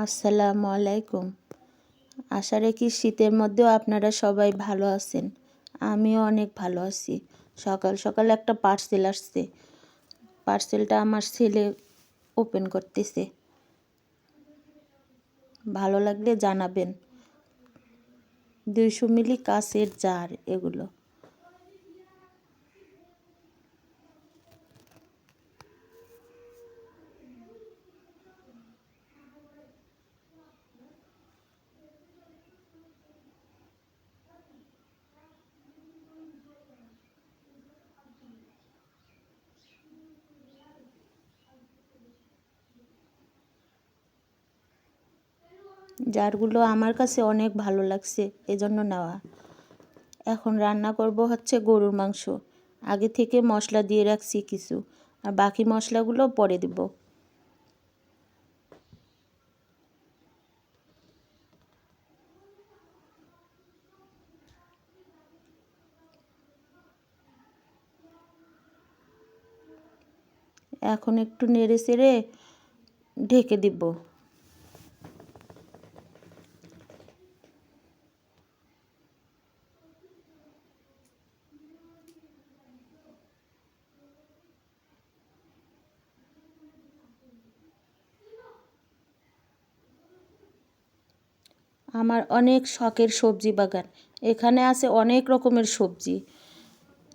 আসসালামু আলাইকুম। আশা রাখি শীতের মধ্যেও আপনারা সবাই ভালো আছেন। আমিও অনেক ভালো আছি। সকাল সকাল একটা পার্সেল আসছে। পার্সেলটা আমার ছেলে ওপেন করতেছে। ভালো লাগলে জানাবেন। 200 মিলি কাচের জার এগুলো। জারগুলো আমার কাছে অনেক ভালো লাগছে, এজন্য নেওয়া। এখন রান্না করব হচ্ছে গরুর মাংস। আগে থেকে মশলা দিয়ে রাখছি কিছু, আর বাকি মশলাগুলো পরে দেব। এখন একটু নেড়ে চেড়ে ঢেকে দিব। আমার অনেক শখের সবজি বাগান। এখানে আছে অনেক রকমের সবজি,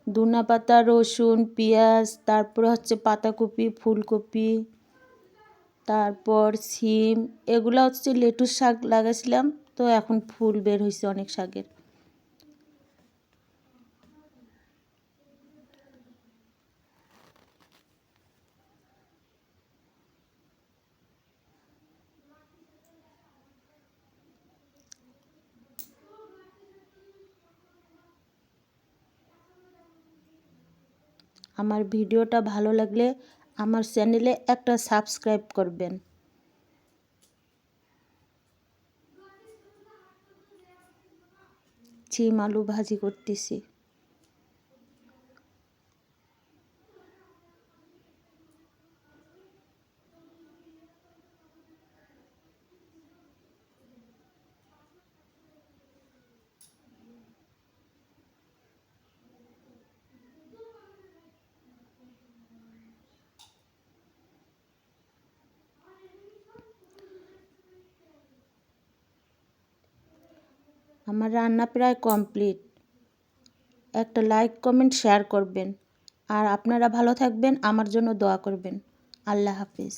ধনিয়া পাতা, রসুন, পেঁয়াজ, তারপর হচ্ছে পাতাকপি, ফুলকপি, তারপর সিম। এগুলো হচ্ছে লেটুস শাক লাগাইছিলাম, তো এখন ফুল বের হয়েছে অনেক শাকের। আমার ভিডিওটা ভালো লাগলে আমার চ্যানেলে একটা সাবস্ক্রাইব করবেন। চিম আলু ভাজি করতেছি। আমার রান্না প্রায় কমপ্লিট। একটা লাইক, কমেন্ট, শেয়ার করবেন। আর আপনারা ভালো থাকবেন, আমার জন্য দোয়া করবেন। আল্লাহ হাফিজ।